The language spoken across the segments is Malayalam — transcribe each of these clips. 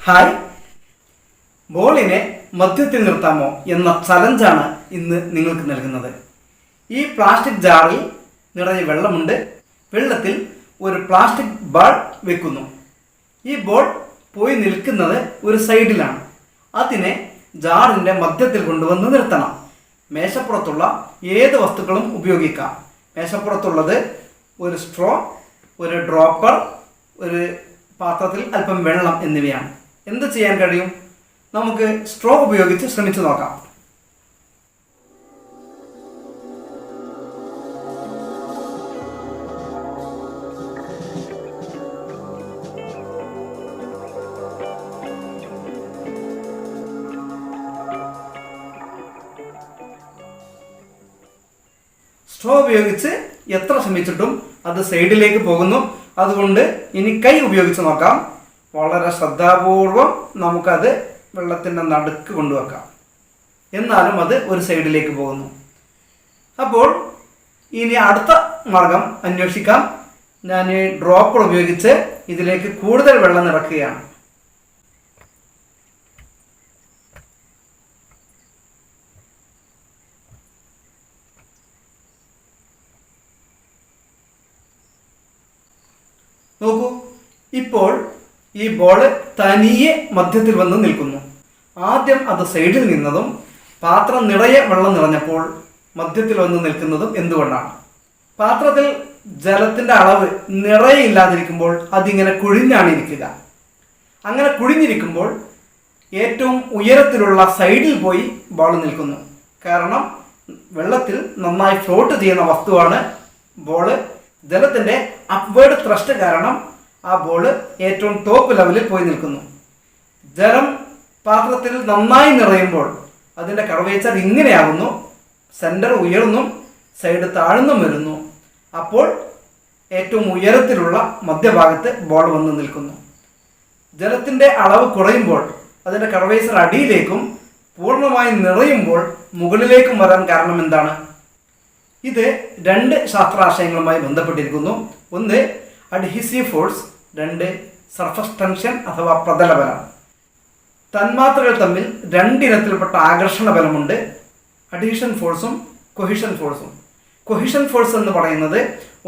ഹായ്, ബോളിനെ മധ്യത്തിൽ നിർത്താമോ എന്ന ചലഞ്ചാണ് ഇന്ന് നിങ്ങൾക്ക് നൽകുന്നത്. ഈ പ്ലാസ്റ്റിക് ജാറിൽ നിറയെ വെള്ളമുണ്ട്. വെള്ളത്തിൽ ഒരു പ്ലാസ്റ്റിക് ബോൾ വെക്കുന്നു. ഈ ബോൾ പോയി നിൽക്കുന്നത് ഒരു സൈഡിലാണ്. അതിനെ ജാറിൻ്റെ മധ്യത്തിൽ കൊണ്ടുവന്ന് നിർത്തണം. മേശപ്പുറത്തുള്ള ഏത് വസ്തുക്കളും ഉപയോഗിക്കാം. മേശപ്പുറത്തുള്ളത് ഒരു സ്ട്രോ, ഒരു ഡ്രോപ്പർ, ഒരു പാത്രത്തിൽ അല്പം വെള്ളം എന്നിവയാണ്. എന്ത് ചെയ്യാൻ കഴിയും? നമുക്ക് സ്ട്രോ ഉപയോഗിച്ച് ശ്രമിച്ചു നോക്കാം. സ്ട്രോ ഉപയോഗിച്ച് എത്ര ശ്രമിച്ചിട്ടും അത് സൈഡിലേക്ക് പോകുന്നു. അതുകൊണ്ട് ഇനി കൈ ഉപയോഗിച്ച് നോക്കാം. വളരെ ശ്രദ്ധാപൂർവം നമുക്കത് വെള്ളത്തിൻ്റെ നടുക്ക് കൊണ്ടുവെക്കാം. എന്നാലും അത് ഒരു സൈഡിലേക്ക് പോകുന്നു. അപ്പോൾ ഇനി അടുത്ത മാർഗം അന്വേഷിക്കാം. ഞാൻ ഡ്രോപ്പർ ഉപയോഗിച്ച് ഇതിലേക്ക് കൂടുതൽ വെള്ളം നിറയ്ക്കുകയാണ്. നോക്കൂ, ഇപ്പോൾ ഈ ബോള് തനിയെ മധ്യത്തിൽ വന്ന് നിൽക്കുന്നു. ആദ്യം അത് സൈഡിൽ നിന്നതും പാത്രം നിറയെ വെള്ളം നിറഞ്ഞപ്പോൾ മധ്യത്തിൽ വന്ന് നിൽക്കുന്നതും എന്തുകൊണ്ടാണ്? പാത്രത്തിൽ ജലത്തിൻ്റെ അളവ് നിറയെ ഇല്ലാതിരിക്കുമ്പോൾ അതിങ്ങനെ കുഴിഞ്ഞാണ് ഇരിക്കുക. അങ്ങനെ കുഴിഞ്ഞിരിക്കുമ്പോൾ ഏറ്റവും ഉയരത്തിലുള്ള സൈഡിൽ പോയി ബോൾ നിൽക്കുന്നു. കാരണം വെള്ളത്തിൽ നന്നായി ഫ്ലോട്ട് ചെയ്യുന്ന വസ്തുവാണ് ബോള്. ജലത്തിൻ്റെ അപ്വേർഡ് ത്രസ്റ്റ് കാരണം ആ ബോൾ ഏറ്റവും ടോപ്പ് ലെവലിൽ പോയി നിൽക്കുന്നു. ജലം പാത്രത്തിൽ നന്നായി നിറയുമ്പോൾ അതിൻ്റെ കർവേച്ചർ ഇങ്ങനെയാകുന്നു. സെൻറ്റർ ഉയർന്നും സൈഡ് താഴ്ന്നും വരുന്നു. അപ്പോൾ ഏറ്റവും ഉയരത്തിലുള്ള മധ്യഭാഗത്ത് ബോൾ വന്ന് നിൽക്കുന്നു. ജലത്തിൻ്റെ അളവ് കുറയുമ്പോൾ അതിൻ്റെ കർവേച്ചർ അടിയിലേക്കും പൂർണ്ണമായി നിറയുമ്പോൾ മുകളിലേക്കും വരാൻ കാരണം എന്താണ്? ഇത് രണ്ട് ശാസ്ത്രാശയങ്ങളുമായി ബന്ധപ്പെട്ടിരിക്കുന്നു. ഒന്ന് അഡ്ഹീസീവ് ഫോഴ്സ്, രണ്ട് സർഫസ് ടെൻഷൻ അഥവാ പ്രതലബലം. തന്മാത്രകൾ തമ്മിൽ രണ്ടിനത്തിൽപ്പെട്ട ആകർഷണ ബലമുണ്ട്. അഡീഷൻ ഫോഴ്സും കൊഹിഷൻ ഫോഴ്സും. കൊഹിഷൻ ഫോഴ്സ് എന്ന് പറയുന്നത്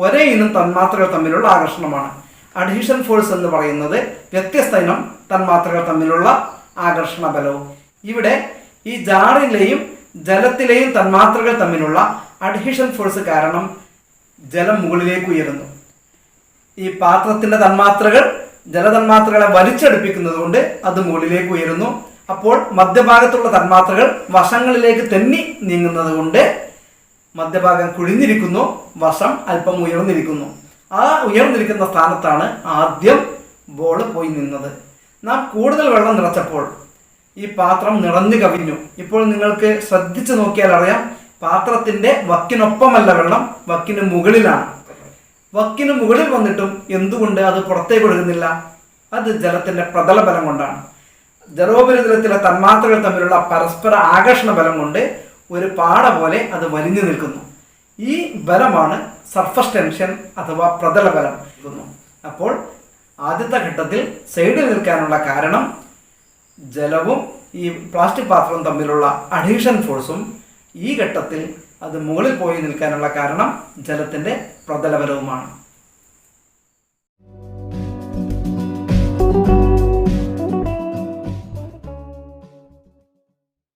ഒരേ ഇനം തന്മാത്രകൾ തമ്മിലുള്ള ആകർഷണമാണ്. അഡീഷൻ ഫോഴ്സ് എന്ന് പറയുന്നത് വ്യത്യസ്ത ഇനം തന്മാത്രകൾ തമ്മിലുള്ള ആകർഷണ ബലവും. ഇവിടെ ഈ ജാറിലെയും ജലത്തിലെയും തന്മാത്രകൾ തമ്മിലുള്ള അഡ്ഹീഷൻ ഫോഴ്സ് കാരണം ജലം മുകളിലേക്ക് ഉയരുന്നു. ഈ പാത്രത്തിൻ്റെ തന്മാത്രകൾ ജലതന്മാത്രകളെ വലിച്ചടുപ്പിക്കുന്നത് കൊണ്ട് അത് മുകളിലേക്ക് ഉയരുന്നു. അപ്പോൾ മധ്യഭാഗത്തുള്ള തന്മാത്രകൾ വശങ്ങളിലേക്ക് തെന്നി നീങ്ങുന്നത് കൊണ്ട് മധ്യഭാഗം കുഴിഞ്ഞിരിക്കുന്നു, വശം അല്പം ഉയർന്നിരിക്കുന്നു. ആ ഉയർന്നിരിക്കുന്ന സ്ഥാനത്താണ് ആദ്യം ബോൾ പോയി നിന്നത്. നാം കൂടുതൽ വെള്ളം നിറച്ചപ്പോൾ ഈ പാത്രം നിറഞ്ഞു കവിഞ്ഞു. ഇപ്പോൾ നിങ്ങൾക്ക് ശ്രദ്ധിച്ചു നോക്കിയാൽ അറിയാം, പാത്രത്തിൻ്റെ വക്കിനൊപ്പമല്ല വെള്ളം, വക്കിന് മുകളിലാണ്. വക്കിന് മുകളിൽ വന്നിട്ടും എന്തുകൊണ്ട് അത് പുറത്തേക്ക് ഒഴുകുന്നില്ല? അത് ജലത്തിൻ്റെ പ്രതലബലം കൊണ്ടാണ്. ജലോപരിതലത്തിലെ തന്മാത്രകൾ തമ്മിലുള്ള പരസ്പര ആകർഷണ ബലം കൊണ്ട് ഒരു പാട പോലെ അത് വലിഞ്ഞു നിൽക്കുന്നു. ഈ ബലമാണ് സർഫസ് ടെൻഷൻ അഥവാ പ്രതലബലം. അപ്പോൾ ആദ്യത്തെ ഘട്ടത്തിൽ സൈഡിൽ നിൽക്കാനുള്ള കാരണം ജലവും ഈ പ്ലാസ്റ്റിക് പാത്രവും തമ്മിലുള്ള അഡീഷൻ ഫോഴ്സും, ഈ ഘട്ടത്തിൽ അത് മുകളിൽ പോയി നിൽക്കാനുള്ള കാരണം ജലത്തിൻ്റെ പ്രതലബലവുമാണ്.